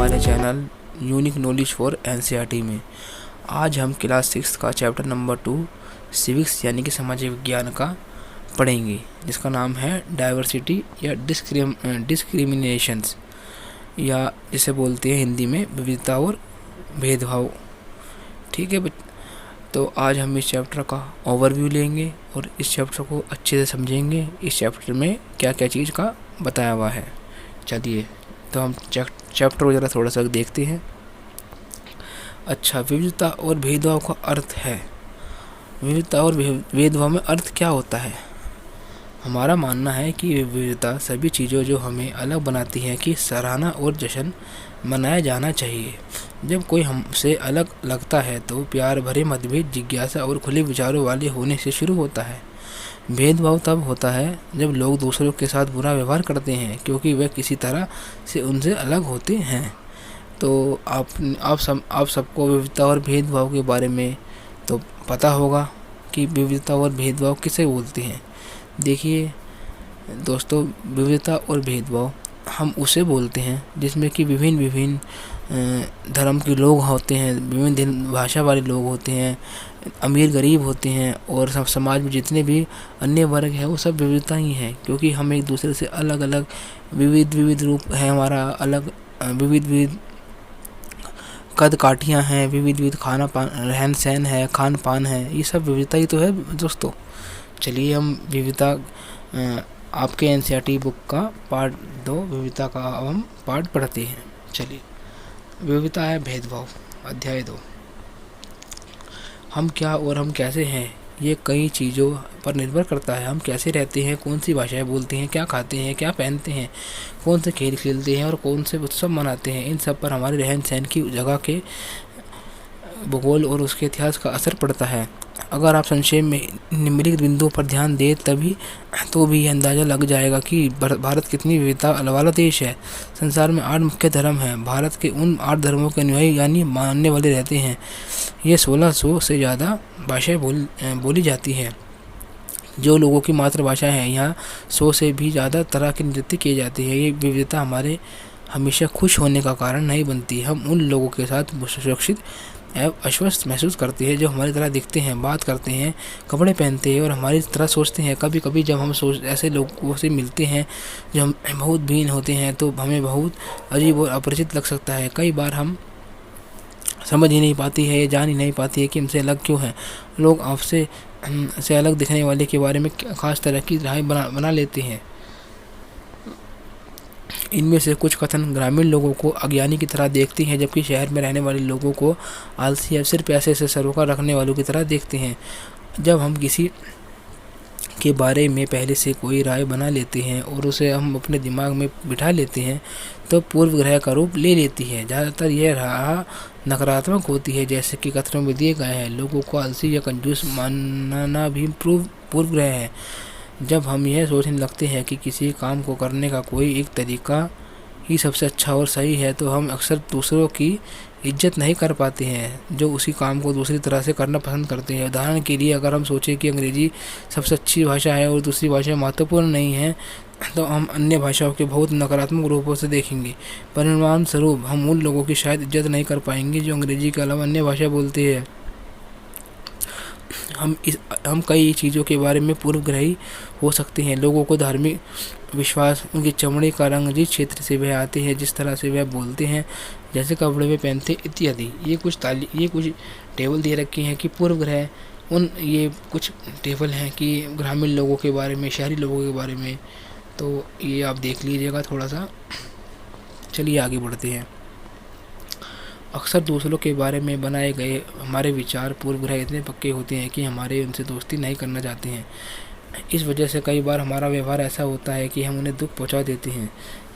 हमारे channel unique knowledge for NCERT में। आज हम क्लास 6 का चैप्टर नंबर 2 सिविक्स यानी कि सामाजिक विज्ञान का पढ़ेंगे, जिसका नाम है डाइवर्सिटी या डिस्क्रिमिनेशंस, या जिसे बोलते हैं हिंदी में विविधता और भेदभाव। ठीक है तो आज हम इस चैप्टर का ओवरव्यू लेंगे और इस चैप्टर को अच्छे से समझेंगे। इस चैप्टर में क्या क्या चीज़ का बताया हुआ है। चलिए तो हम चैप्टर को ज़रा थोड़ा सा देखते हैं। अच्छा, विविधता और भेदभाव का अर्थ है। विविधता और भेदभाव में अर्थ क्या होता है? हमारा मानना है कि विविधता सभी चीज़ों जो हमें अलग बनाती हैं की सराहना और जश्न मनाया जाना चाहिए। जब कोई हमसे अलग लगता है तो प्यार भरे मतभेद, जिज्ञासा और खुले विचारों वाले होने से शुरू होता है। भेदभाव तब होता है जब लोग दूसरों के साथ बुरा व्यवहार करते हैं क्योंकि वे किसी तरह से उनसे अलग होते हैं। तो आप सबको विविधता और भेदभाव के बारे में तो पता होगा कि विविधता और भेदभाव किसे बोलते हैं। देखिए दोस्तों, विविधता और भेदभाव हम उसे बोलते हैं जिसमें कि विभिन्न धर्म के लोग होते हैं, विभिन्न भाषा वाले लोग होते हैं, अमीर गरीब होते हैं, और सब समाज में जितने भी अन्य वर्ग हैं वो सब विविधता ही हैं, क्योंकि हम एक दूसरे से अलग अलग विविध रूप है हमारा, अलग विविध कद काठियाँ हैं, विविध खाना पान रहन सहन है, खान पान है, ये सब विविधता ही तो है दोस्तों। चलिए हम विविधता आपके एनसीईआरटी बुक का पार्ट 2 विविधता का अब हम पार्ट पढ़ते हैं। चलिए, विविधता है भेदभाव, अध्याय 2। हम क्या और हम कैसे हैं ये कई चीज़ों पर निर्भर करता है। हम कैसे रहते हैं, कौन सी भाषाएं बोलते हैं, क्या खाते हैं, क्या पहनते हैं, कौन से खेल खेलते हैं और कौन से उत्सव मनाते हैं, इन सब पर हमारे रहन सहन की जगह के भूगोल और उसके इतिहास का असर पड़ता है। अगर आप संक्षेप में निम्नलिखित बिंदुओं पर ध्यान दें तो भी अंदाज़ा लग जाएगा कि भारत कितनी विविधता वाला देश है। संसार में 8 मुख्य धर्म हैं। भारत के उन 8 धर्मों के अनुयायी यानी मानने वाले रहते हैं। ये 1600 से ज़्यादा भाषाएं बोली जाती हैं। जो लोगों की मातृभाषा है, यहाँ 100 से भी ज़्यादा तरह के नृत्य किए जाते हैं। ये विविधता हमारे हमेशा खुश होने का कारण नहीं बनती। हम उन लोगों के साथ सुरक्षित एवं आश्वस्त महसूस करते हैं जो हमारी तरह दिखते हैं, बात करते हैं, कपड़े पहनते हैं और हमारी तरह सोचते हैं। कभी कभी जब हम ऐसे लोगों से मिलते हैं जो हम बहुत भिन्न होते हैं तो हमें बहुत अजीब और अपरिचित लग सकता है। कई बार हम समझ ही नहीं पाती है, जान ही नहीं पाती है कि हमसे अलग क्यों है। लोग आपसे से अलग दिखने वाले के बारे में खास तरह की राय बना लेते हैं। इनमें से कुछ कथन ग्रामीण लोगों को अज्ञानी की तरह देखते हैं, जबकि शहर में रहने वाले लोगों को आलसी या सिर्फ पैसे से सरोकार रखने वालों की तरह देखते हैं। जब हम किसी के बारे में पहले से कोई राय बना लेते हैं और उसे हम अपने दिमाग में बिठा लेते हैं तो पूर्व ग्रह का रूप ले लेती है। ज़्यादातर यह राह नकारात्मक होती है, जैसे कि कथनों में दिए गए हैं। लोगों को आलसी या कंजूस मानना भी पूर्व ग्रह है। जब हम यह सोचने लगते हैं कि किसी काम को करने का कोई एक तरीका ही सबसे अच्छा और सही है तो हम अक्सर दूसरों की इज्जत नहीं कर पाते हैं जो उसी काम को दूसरी तरह से करना पसंद करते हैं। उदाहरण के लिए, अगर हम सोचें कि अंग्रेजी सबसे अच्छी भाषा है और दूसरी भाषा महत्वपूर्ण नहीं है तो हम अन्य भाषाओं के बहुत नकारात्मक रूपों से देखेंगे। परिणाम स्वरूप हम उन लोगों की शायद इज्जत नहीं कर पाएंगे जो अंग्रेजी के अलावा अन्य भाषा बोलते हैं। हम कई चीज़ों के बारे में पूर्वग्रही हो सकते हैं। लोगों को धार्मिक विश्वास, उनके चमड़े का रंग, जिस क्षेत्र से वह आते हैं, जिस तरह से वह बोलते हैं, जैसे कपड़े वे पहनते इत्यादि। ये कुछ टेबल दे रखे हैं कि पूर्वग्रह ये कुछ टेबल हैं कि ग्रामीण लोगों के बारे में, शहरी लोगों के बारे में। तो ये आप देख लीजिएगा थोड़ा सा। चलिए आगे बढ़ते हैं। अक्सर दूसरों के बारे में बनाए गए हमारे विचार पूर्वग्रह इतने पक्के होते हैं कि हमारे उनसे दोस्ती नहीं करना चाहते हैं। इस वजह से कई बार हमारा व्यवहार ऐसा होता है कि हम उन्हें दुख पहुंचा देते हैं।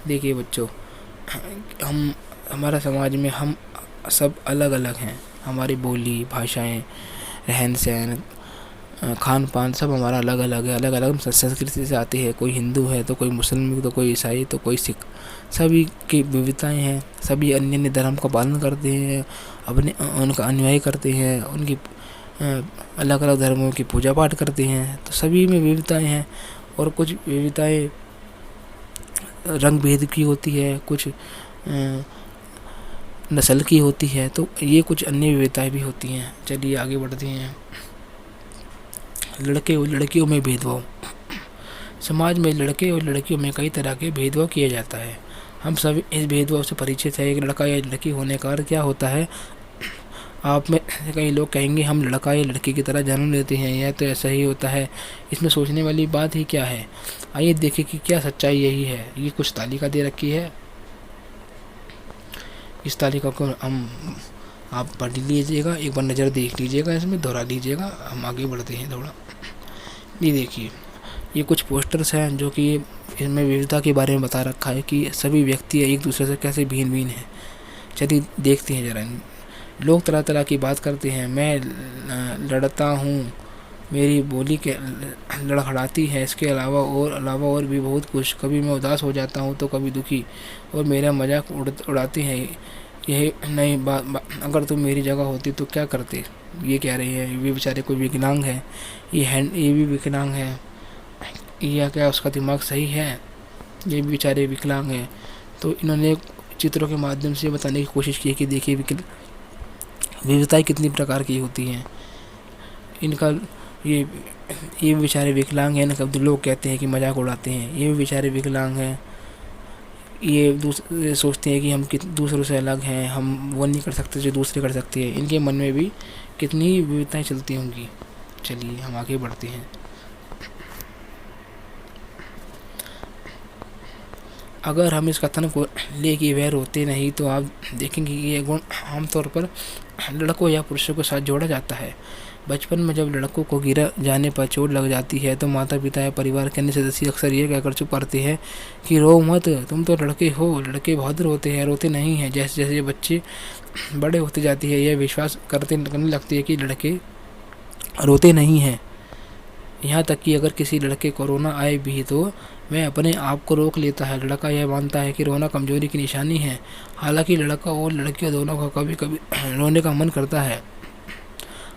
देखिए बच्चों, हमारा समाज में हम सब अलग अलग हैं। हमारी बोली, भाषाएं, रहन सहन, खान पान सब हमारा अलग अलग है। अलग अलग संस्कृति से आते हैं। कोई हिंदू है तो कोई मुस्लिम, तो कोई ईसाई, तो कोई सिख। सभी की विविधताएं हैं। सभी अन्य अन्य धर्म का पालन करते हैं, अपने उनका अनुयायी करते हैं, उनकी अलग अलग धर्मों की पूजा पाठ करते हैं। तो सभी में विविधताएं हैं। और कुछ विविधताएं रंग भेद की होती है, कुछ नस्ल की होती है, तो ये कुछ अन्य विविधताएं भी होती हैं। चलिए आगे बढ़ते हैं। लड़के और लड़कियों में भेदभाव। समाज में लड़के और लड़कियों में कई तरह के भेदभाव किया जाता है। हम सभी इस भेदभाव से परिचित है। एक लड़का या लड़की होने का अर्थ क्या होता है? आप में कई लोग कहेंगे हम लड़का या लड़की की तरह जन्म लेते हैं, यह तो ऐसा ही होता है, इसमें सोचने वाली बात ही क्या है? आइए देखें कि क्या सच्चाई यही है। ये कुछ तालिका दे रखी है, इस तालिका को हम आप पढ़ लीजिएगा, एक बार नज़र देख लीजिएगा, इसमें दोहरा लीजिएगा। हम आगे बढ़ते हैं थोड़ा। ये देखिए, ये कुछ पोस्टर्स हैं जो कि इसमें विविधता के बारे में बता रखा है कि सभी व्यक्ति एक दूसरे से कैसे भिन्न भिन्न हैं। चलिए देखते हैं ज़रा। लोग तरह तरह की बात करते हैं। मैं लड़ता हूँ, मेरी बोली के लड़खड़ाती है। इसके अलावा और भी बहुत कुछ। कभी मैं उदास हो जाता हूँ तो कभी दुखी, और मेरा मजाक उड़ाते हैं। यह नहीं अगर तुम मेरी जगह होती तो क्या करते? ये कह रहे हैं। ये बेचारे कोई विकलांग है, ये भी विकलांग है। या क्या उसका दिमाग सही है? ये भी बेचारे विकलांग हैं। तो इन्होंने चित्रों के माध्यम से बताने की कोशिश की है कि देखिए विविधताएं कितनी प्रकार की होती हैं। इनका ये बेचारे विकलांग हैं ना, कब लोग कहते हैं कि मजाक उड़ाते हैं। ये भी बेचारे विकलांग हैं। ये सोचते हैं कि हम दूसरों से अलग हैं, हम वो नहीं कर सकते जो दूसरे कर सकते हैं। इनके मन में भी कितनी विविधताएं चलती होंगी। चलिए हम आगे बढ़ते हैं। अगर हम इस कथन को लेके वह रोते नहीं, तो आप देखेंगे कि ये गुण आमतौर पर लड़कों या पुरुषों के साथ जोड़ा जाता है। बचपन में जब लड़कों को गिरा जाने पर चोट लग जाती है तो माता पिता या परिवार के अन्य सदस्य अक्सर ये कहकर चुप करते हैं कि रो मत, तुम तो लड़के हो। लड़के बहादुर होते हैं, रोते नहीं हैं। जैसे जैसे बच्चे बड़े होते जाते हैं, यह विश्वास करने लगते हैं कि लड़के रोते नहीं हैं। यहाँ तक कि अगर किसी लड़के को रोना आए भी तो वह अपने आप को रोक लेता है। लड़का यह मानता है कि रोना कमजोरी की निशानी है। हालांकि लड़का और लड़कियां दोनों का कभी कभी रोने का मन करता है,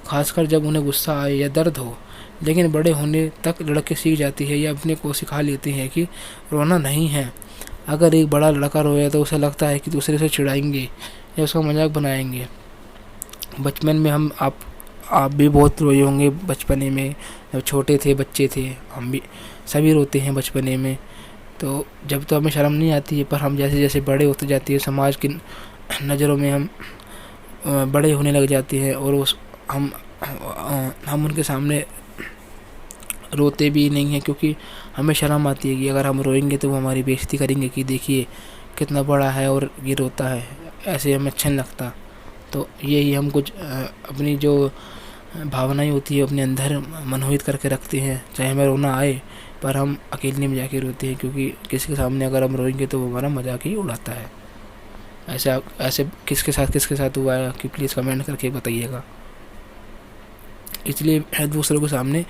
खासकर जब उन्हें गुस्सा आए या दर्द हो। लेकिन बड़े होने तक लड़के सीख जाती है या अपने को सिखा लेते हैं कि रोना नहीं है। अगर एक बड़ा लड़का रोए तो उसे लगता है कि दूसरे से चिढ़ाएंगे या उसका मजाक बनाएंगे। बचपन में आप भी बहुत रोए होंगे। बचपने में जब छोटे थे, बच्चे थे, हम भी सभी रोते हैं बचपने में। तो जब तो हमें शर्म नहीं आती है, पर हम जैसे जैसे बड़े होते जाते हैं, समाज की नज़रों में हम बड़े होने लग जाते हैं और हम उनके सामने रोते भी नहीं हैं, क्योंकि हमें शर्म आती है कि अगर हम रोएंगे तो वो हमारी बेइज्जती करेंगे कि देखिए कितना बड़ा है और ये रोता है। ऐसे हमें अच्छा नहीं लगता। तो यही हम कुछ अपनी जो भावनाएं होती है अपने अंदर मनोहित करके रखते हैं। चाहे हमें रोना आए, पर हम अकेले में जाके रोते हैं, क्योंकि किसी के सामने अगर हम रोएंगे तो वो हमारा मजाक ही उड़ाता है। ऐसे किसके साथ हुआ है कि प्लीज़ कमेंट करके बताइएगा। इसलिए दूसरों के सामने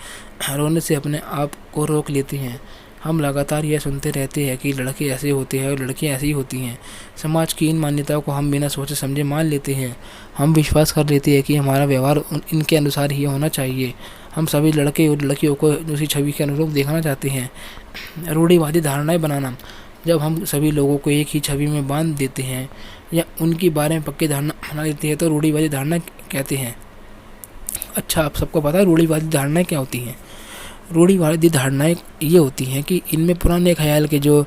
रोने से अपने आप को रोक लेते हैं। हम लगातार यह सुनते रहते हैं कि लड़के ऐसे होते हैं और लड़कियां ऐसी होती हैं। समाज की इन मान्यताओं को हम बिना सोचे समझे मान लेते हैं। हम विश्वास कर लेते हैं कि हमारा व्यवहार इनके अनुसार ही होना चाहिए। हम सभी लड़के और लड़कियों को दूसरी छवि के अनुरूप देखना चाहते हैं। रूढ़िवादी धारणाएं बनाना। जब हम सभी लोगों को एक ही छवि में बांध देते हैं या उनके बारे में पक्की धारणा बना लेते हैं तो रूढ़िवादी धारणा कहते हैं। अच्छा, आप सबको पता है रूढ़िवादी धारणाएं क्या होती हैं? रूढ़िवादी धारणाएं ये होती हैं कि इनमें पुराने ख्याल के जो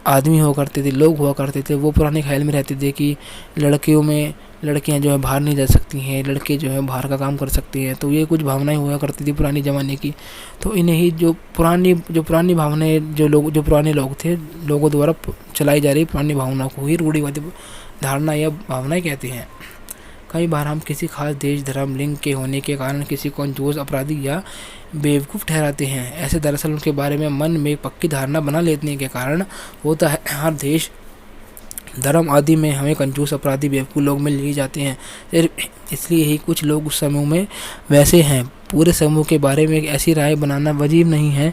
आदमी हुआ करते थे, लोग हुआ करते थे, वो पुराने ख्याल में रहते थे कि लड़कियां जो है बाहर नहीं जा सकती हैं, लड़के जो है बाहर का काम कर सकते हैं। तो ये कुछ भावनाएं हुआ करती थी पुराने ज़माने की। तो इन्हें ही जो पुरानी भावनाएं जो पुराने लोग थे, लोगों द्वारा चलाई जा रही पुरानी भावनाओं को ही रूढ़िवादी धारणा या भावनाएं कहते हैं। कई बार हम किसी खास देश, धर्म, लिंग के होने के कारण किसी को कंजूस, अपराधी या बेवकूफ़ ठहराते हैं। ऐसे दरअसल उनके बारे में मन में पक्की धारणा बना लेने के कारण होता है। हर देश, धर्म आदि में हमें कंजूस, अपराधी, बेवकूफ़ लोग मिल ही जाते हैं। सिर्फ इसलिए ही कुछ लोग उस समूह में वैसे हैं। पूरे समूह के बारे में एक ऐसी राय बनाना वाजिब नहीं है।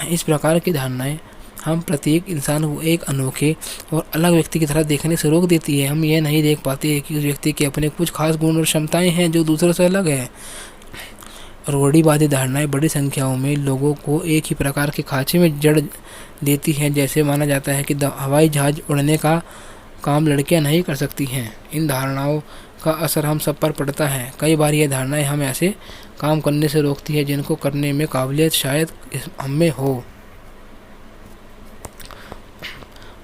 इस प्रकार की धारणाएं हम प्रत्येक इंसान को एक अनोखे और अलग व्यक्ति की तरह देखने से रोक देती है। हम ये नहीं देख पाते कि उस व्यक्ति के अपने कुछ खास गुण और क्षमताएं हैं जो दूसरों से अलग है। रूढ़िवादी धारणाएं बड़ी संख्याओं में लोगों को एक ही प्रकार के खांचे में जड़ देती हैं। जैसे माना जाता है कि हवाई जहाज उड़ने का काम लड़कियां नहीं कर सकती हैं। इन धारणाओं का असर हम सब पर पड़ता है। कई बार ये धारणाएं हम ऐसे काम करने से रोकती है जिनको करने में काबिलियत शायद हमें हो।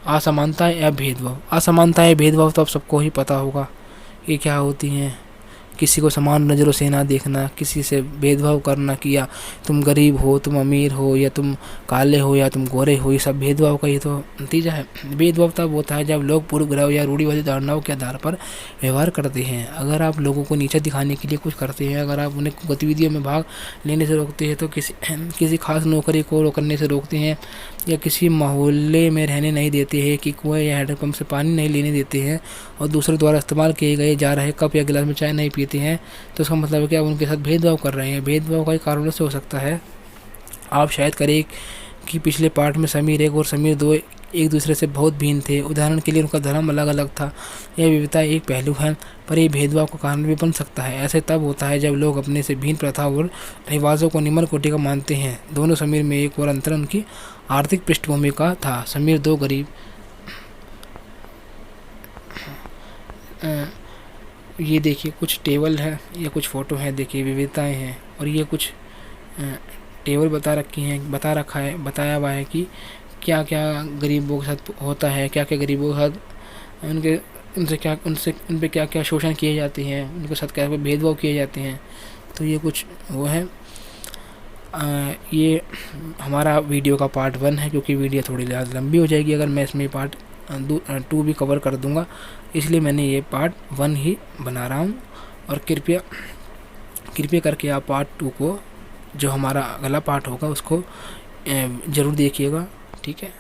असमानताएं या भेदभाव। असमानताएं भेदभाव तो अब सबको ही पता होगा ये क्या होती हैं। किसी को समान नज़रों से ना देखना, किसी से भेदभाव करना कि या तुम गरीब हो, तुम अमीर हो, या तुम काले हो या तुम गोरे हो, ये सब भेदभाव का ही तो नतीजा है। भेदभाव तब होता है जब लोग पूर्वग्रह या रूढ़िवादी धारणाओं के आधार पर व्यवहार करते हैं। अगर आप लोगों को नीचा दिखाने के लिए कुछ करते हैं, अगर आप उन्हें गतिविधियों में भाग लेने से रोकते हैं, तो किसी खास नौकरी को करने से रोकते हैं, या किसी मोहल्ले में रहने नहीं देते हैं, कि कुएं या हैंडपंप से पानी नहीं लेने देते हैं, और दूसरे द्वारा इस्तेमाल किए गए जा रहे कप या गिलास में चाय नहीं पीते हैं, तो इसका मतलब है कि आप उनके साथ भेदभाव कर रहे हैं। भेदभाव कई कारणों से हो सकता है। आप शायद करें कि पिछले पार्ट में समीर 1 और समीर 2 एक दूसरे से बहुत भिन्न थे। उदाहरण के लिए उनका धर्म अलग अलग था। यह विविधता एक पहलू है, पर यह भेदभाव का कारण भी बन सकता है। ऐसे तब होता है जब लोग अपने से भिन्न प्रथा और रिवाजों को निम्न कोटि का मानते हैं। दोनों समीर में एक और अंतर उनकी आर्थिक पृष्ठभूमि का था। समीर 2 गरीब। ये देखिए कुछ टेबल है या कुछ फ़ोटो है, देखिए विविधताएं हैं, और ये कुछ टेबल बताया हुआ है कि क्या क्या गरीबों के साथ होता है, क्या क्या गरीबों के साथ उन पे क्या क्या शोषण किए जाते हैं, उनके साथ क्या भेदभाव किए जाते हैं। तो ये कुछ वो है। ये हमारा वीडियो का पार्ट 1 है, क्योंकि वीडियो थोड़ी लंबी हो जाएगी अगर मैं इसमें पार्ट 2 भी कवर कर दूंगा, इसलिए मैंने ये पार्ट 1 ही बना रहा हूँ। और कृपया करके आप पार्ट 2 को, जो हमारा अगला पार्ट होगा, उसको ज़रूर देखिएगा। ठीक है।